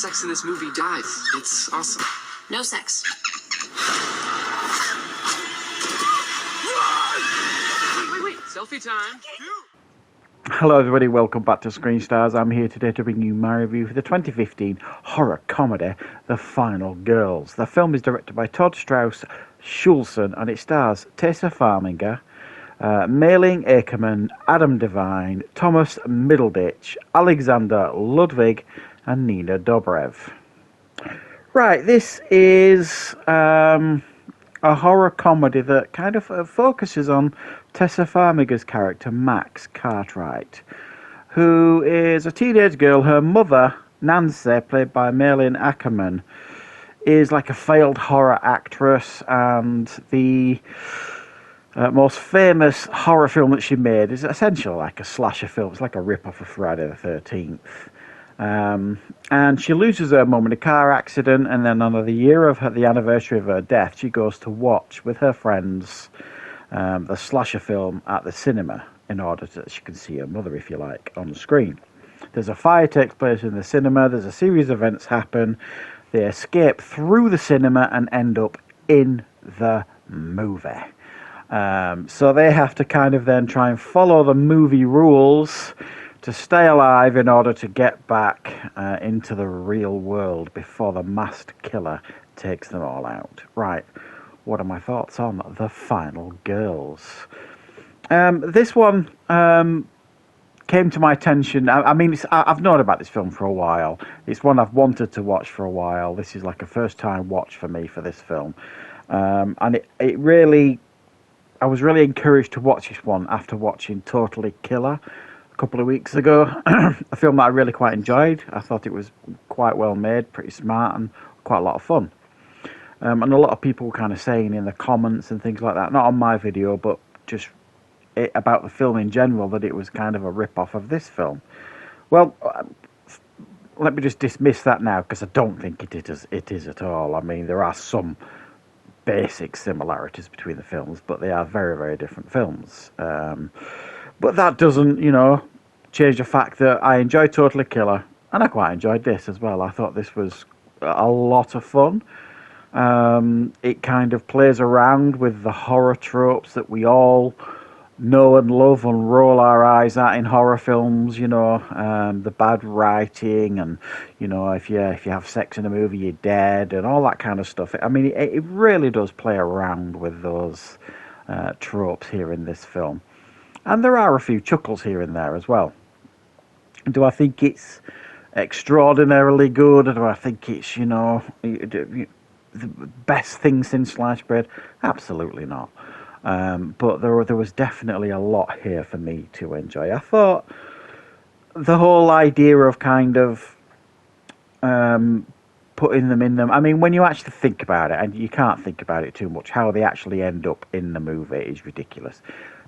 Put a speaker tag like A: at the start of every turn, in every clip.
A: sex in this movie dies. It's awesome.
B: No sex.
A: Wait. Selfie time.
C: Hello everybody, welcome back to Screenstars. I'm here today to bring you my review for the 2015 horror comedy, The Final Girls. The film is directed by Todd Strauss Schulson and it stars Tessa Farmiga, Mayling Ackerman, Adam Devine, Thomas Middleditch, Alexander Ludwig and Nina Dobrev. Right, this is a horror comedy that kind of focuses on Tessa Farmiga's character, Max Cartwright, who is a teenage girl. Her mother, Nancy, played by Mayling Ackerman, is like a failed horror actress, and the most famous horror film that she made is essentially like a slasher film. It's like a rip-off of Friday the 13th. And she loses her mum in a car accident, and then on the year of the anniversary of her death, she goes to watch with her friends the slasher film at the cinema in order that she can see her mother, if you like, on the screen. There's a fire takes place in the cinema. There's a series of events happen. They escape through the cinema and end up in the movie. So they have to kind of then try and follow the movie rules to stay alive in order to get back into the real world before the masked killer takes them all out. Right, what are my thoughts on The Final Girls? This one came to my attention. I mean, I've known about this film for a while. It's one I've wanted to watch for a while. This is like a first-time watch for me for this film. And it really, I was really encouraged to watch this one after watching Totally Killer a couple of weeks ago, a film that I really quite enjoyed. I thought it was quite well made, pretty smart, and quite a lot of fun. And a lot of people were kind of saying in the comments and things like that, not on my video, but just about the film in general, that it was kind of a rip-off of this film. Well, let me just dismiss that now, because I don't think it is at all. I mean, there are some basic similarities between the films, but they are very, very different films. But that doesn't, change the fact that I enjoyed Totally Killer, and I quite enjoyed this as well. I thought this was a lot of fun. It kind of plays around with the horror tropes that we all know and love and roll our eyes at in horror films, the bad writing and, if you have sex in a movie, you're dead and all that kind of stuff. I mean, it really does play around with those tropes here in this film. And there are a few chuckles here and there as well. Do I think it's extraordinarily good, or do I think it's, the best thing since sliced bread? Absolutely not. But there was definitely a lot here for me to enjoy. I thought the whole idea of kind of putting them in them, I mean, when you actually think about it, and you can't think about it too much, how they actually end up in the movie is ridiculous.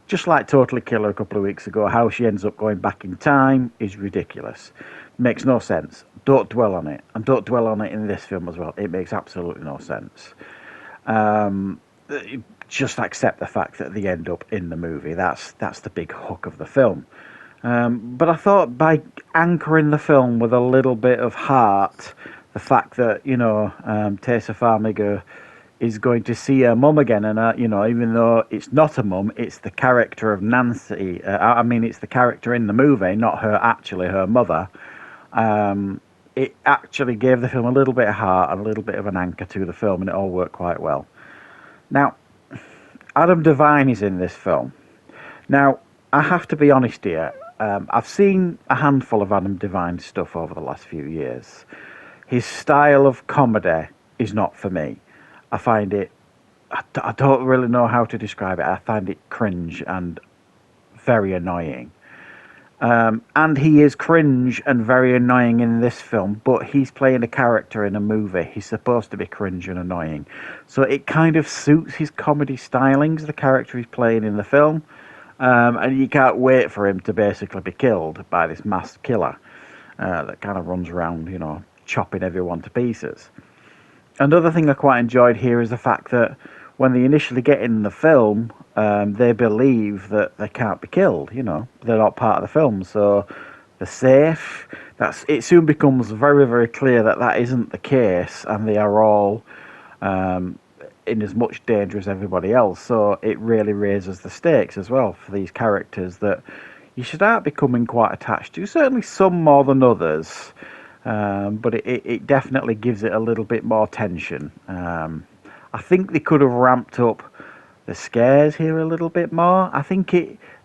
C: Just like Totally Killer a couple of weeks ago, how she ends up going back in time is ridiculous. Makes no sense. Don't dwell on it. And don't dwell on it in this film as well. It makes absolutely no sense. Just accept the fact that they end up in the movie. That's the big hook of the film. But I thought by anchoring the film with a little bit of heart, the fact that, Tessa Farmiga is going to see her mum again, and even though it's not a mum, it's the character of Nancy. It's the character in the movie, not her mother. It actually gave the film a little bit of heart and a little bit of an anchor to the film, and it all worked quite well. Now, Adam Devine is in this film. Now, I have to be honest here. I've seen a handful of Adam Devine stuff over the last few years. His style of comedy is not for me. I find it, I don't really know how to describe it. I find it cringe and very annoying. And he is cringe and very annoying in this film, but he's playing a character in a movie. He's supposed to be cringe and annoying. So it kind of suits his comedy stylings, the character he's playing in the film. And you can't wait for him to basically be killed by this masked killer that kind of runs around, chopping everyone to pieces. Another thing I quite enjoyed here is the fact that when they initially get in the film, they believe that they can't be killed, they're not part of the film. So the safe. It soon becomes very, very clear that that isn't the case, and they are all in as much danger as everybody else. So it really raises the stakes as well for these characters that you start becoming quite attached to. Certainly some more than others, but it definitely gives it a little bit more tension. I think they could have ramped up the scares here a little bit more. I think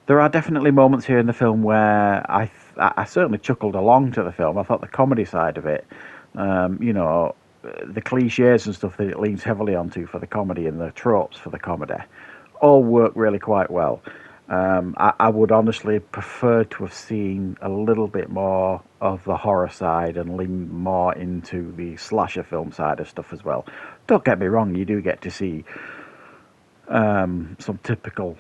C: there are definitely moments here in the film where I certainly chuckled along to the film. I thought the comedy side of it, the cliches and stuff that it leans heavily onto for the comedy and the tropes for the comedy, all work really quite well. I would honestly prefer to have seen a little bit more of the horror side and lean more into the slasher film side of stuff as well. Don't get me wrong, you do get to see some typical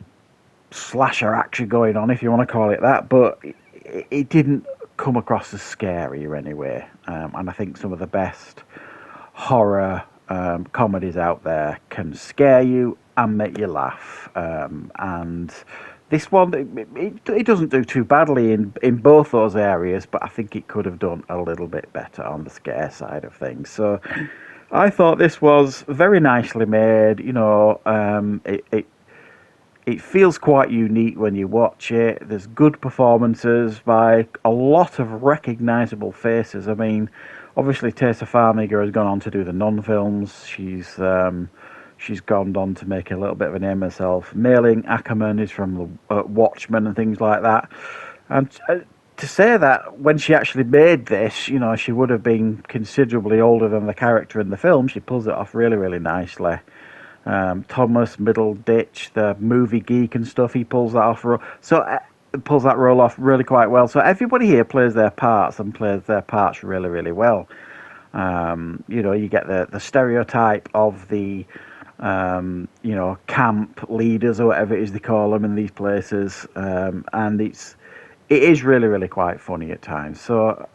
C: slasher action going on, if you want to call it that, but it didn't come across as scary anyway. And I think some of the best horror comedies out there can scare you and make you laugh. And this one, it doesn't do too badly in both those areas, but I think it could have done a little bit better on the scare side of things. So I thought this was very nicely made. It feels quite unique when you watch it. There's good performances by a lot of recognisable faces. I mean, obviously Tessa Farmiga has gone on to do the Nun films. She's gone on to make a little bit of a name herself. Mailing Ackerman is from the Watchmen and things like that. And to say that when she actually made this, she would have been considerably older than the character in the film. She pulls it off really, really nicely. Thomas Middleditch, the movie geek and stuff, he pulls that off. Pulls that role off really quite well. So everybody here plays their parts and plays their parts really, really well. You get the stereotype of the camp leaders or whatever it is they call them in these places, and it is really, really quite funny at times. So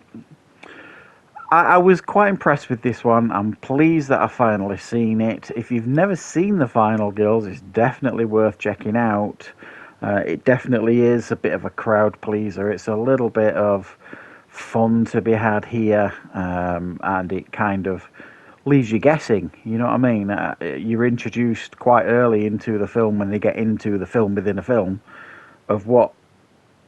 C: I was quite impressed with this one. I'm pleased that I've finally seen it. If you've never seen The Final Girls, it's definitely worth checking out. It definitely is a bit of a crowd pleaser. It's a little bit of fun to be had here, and it kind of leaves you guessing. You know what I mean? You're introduced quite early into the film when they get into the film within a film of what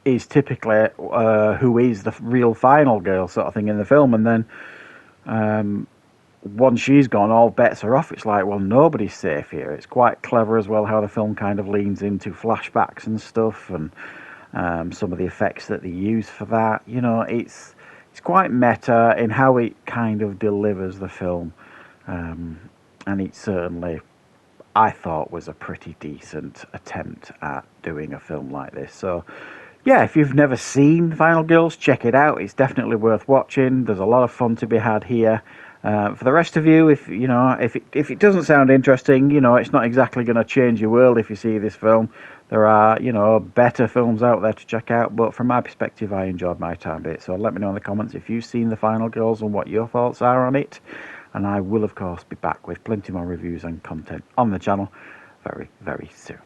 C: is typically who is the real final girl sort of thing in the film, and then once she's gone, all bets are off. It's like, well, nobody's safe here. It's quite clever as well how the film kind of leans into flashbacks and stuff, and some of the effects that they use for that. It's quite meta in how it kind of delivers the film, and it certainly, I thought, was a pretty decent attempt at doing a film like this. So yeah, if you've never seen Final Girls, check it out. It's definitely worth watching. There's a lot of fun to be had here. For the rest of you, if it doesn't sound interesting, it's not exactly going to change your world if you see this film. There are, better films out there to check out, but from my perspective, I enjoyed my time with it. So let me know in the comments if you've seen The Final Girls and what your thoughts are on it. And I will, of course, be back with plenty more reviews and content on the channel very, very soon.